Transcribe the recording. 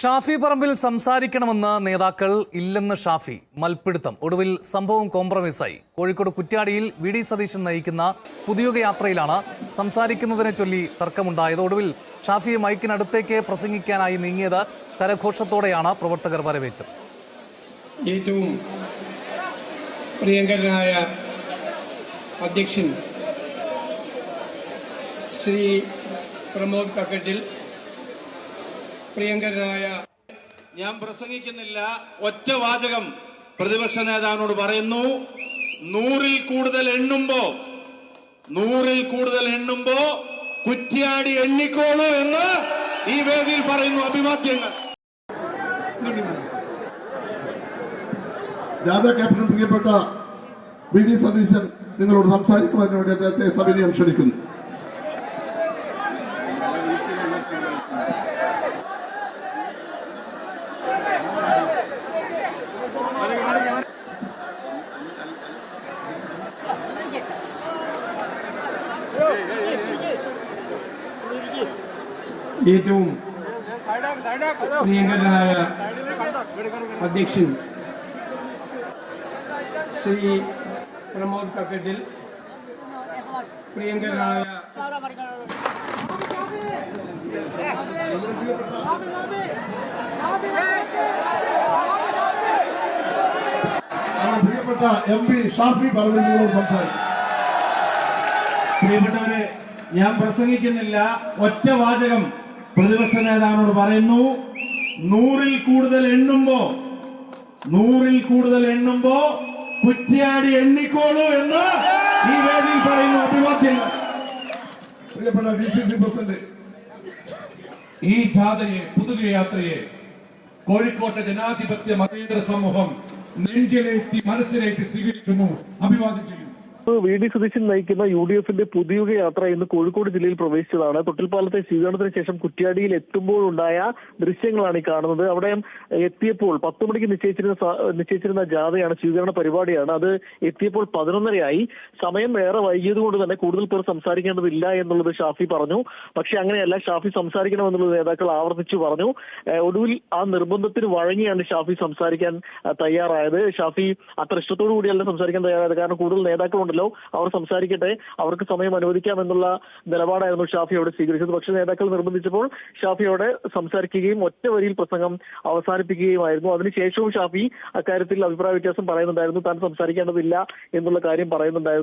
ഷാഫി പറമ്പിൽ സംസാരിക്കണമെന്ന് നേതാക്കൾ ഇല്ലെന്ന് ഷാഫി മൽപ്പിടുത്തം. ഒടുവിൽ സംഭവം കോംപ്രമൈസായി. കോഴിക്കോട് കുറ്റ്യാടിയിൽ വി.ഡി. സതീശൻ നയിക്കുന്ന പുതിയുഗ യാത്രയിലാണ് സംസാരിക്കുന്നതിനെ ചൊല്ലി തർക്കമുണ്ടായത്. ഒടുവിൽ ഷാഫിയെ മൈക്കിനടുത്തേക്ക് പ്രസംഗിക്കാനായി നീങ്ങിയത് കരഘോഷത്തോടെയാണ് പ്രവർത്തകർ വരവേറ്റത്. ഏറ്റവും പ്രിയങ്കരനായ അധ്യക്ഷൻ ശ്രീ പ്രമോദ് കക്കട്ടിൽ, പ്രിയങ്കരനായ ഞാൻ പ്രസംഗിക്കുന്നില്ല, ഒറ്റ വാചകം പ്രതിപക്ഷ നേതാവിനോട് പറയുന്നു. 100-ൽ കൂടുതൽ എണ്ണുമ്പോ കുറ്റ്യാടി എണ്ണിക്കോളൂ എന്ന് ഈ വേദിയിൽ പറയുന്നു. അഭിവാദ്യങ്ങൾ. ജാഥ ക്യാപ്റ്റൻ പ്രിയപ്പെട്ട വി.ഡി. സതീശൻ നിങ്ങളോട് സംസാരിക്കുന്നതിന് വേണ്ടി അദ്ദേഹത്തെ സവിനയം ക്ഷണിക്കുന്നു. ഏറ്റവും പ്രിയങ്കരനായ അധ്യക്ഷൻ ശ്രീ പ്രമോദ് കക്കട്ടിൽ, പ്രിയങ്കരനായ പ്രിയപ്പെട്ട എം.പി. ഷാഫി പറമ്പിൽ സംസാരിക്കും. പ്രിയപ്പെട്ടവരെ, ഞാൻ പ്രസംഗിക്കുന്നില്ല, ഒറ്റ വാചകം പ്രതിപക്ഷ നേതാവിനോട് പറയുന്നു. 100-ൽ കൂടുതൽ എണ്ണുമ്പോ കുറ്റ്യാടി എണ്ണിക്കോളൂ എന്ന് ഈ വേദിയിൽ പറയുന്നു. അഭിവാദ്യങ്ങൾ. പ്രിയപ്പെട്ട ഡി.സി.സി. പ്രസിഡന്റ്, ഈ ജാഥയെ, പുതുക യാത്രയെ കോഴിക്കോട്ടെ ജനാധിപത്യ മതേതര സമൂഹം നെഞ്ചിലേറ്റി മനസ്സിലേറ്റി സ്വീകരിക്കുന്നു, അഭിവാദ്യം ചെയ്യുന്നു. വി.ഡി. സതീശൻ നയിക്കുന്ന യു.ഡി.എഫിന്റെ പുതിയുഗ യാത്ര ഇന്ന് കോഴിക്കോട് ജില്ലയിൽ പ്രവേശിച്ചതാണ്. തൊട്ടിൽപ്പാലത്തെ സ്വീകരണത്തിന് ശേഷം കുറ്റ്യാടിയിൽ എത്തുമ്പോഴുണ്ടായ ദൃശ്യങ്ങളാണ് ഈ കാണുന്നത്. അവിടെ എത്തിയപ്പോൾ 10 മണിക്ക് നിശ്ചയിച്ചിരുന്ന ജാഥയാണ്, സ്വീകരണ പരിപാടിയാണ്. അത് എത്തിയപ്പോൾ 11:30 സമയം ഏറെ വൈകിയത് കൊണ്ട് തന്നെ കൂടുതൽ പേർ സംസാരിക്കേണ്ടതില്ല എന്നുള്ളത് ഷാഫി പറഞ്ഞു. പക്ഷെ അങ്ങനെയല്ല, ഷാഫി സംസാരിക്കണമെന്നുള്ളത് നേതാക്കൾ ആവർത്തിച്ചു പറഞ്ഞു. ഒടുവിൽ ആ നിർബന്ധത്തിന് വഴങ്ങിയാണ് ഷാഫി സംസാരിക്കാൻ തയ്യാറായത്. ഷാഫി അത്ര ഇഷ്ടത്തോടു കൂടിയല്ല സംസാരിക്കാൻ തയ്യാറായത്. കാരണം കൂടുതൽ നേതാക്കളുണ്ട്, അവർ സംസാരിക്കട്ടെ, അവർക്ക് സമയം അനുവദിക്കാം എന്നുള്ള നിലപാടായിരുന്നു ഷാഫി അവിടെ സ്വീകരിച്ചത്. പക്ഷേ നേതാക്കൾ നിർബന്ധിച്ചപ്പോൾ ഷാഫിയോടെ സംസാരിക്കുകയും ഒറ്റ വരിയിൽ പ്രസംഗം അവസാനിപ്പിക്കുകയുമായിരുന്നു. അതിനുശേഷവും ഷാഫി അക്കാര്യത്തിൽ അഭിപ്രായ വ്യത്യാസം പറയുന്നുണ്ടായിരുന്നു. താൻ സംസാരിക്കേണ്ടതില്ല എന്നുള്ള കാര്യം പറയുന്നുണ്ടായിരുന്നു.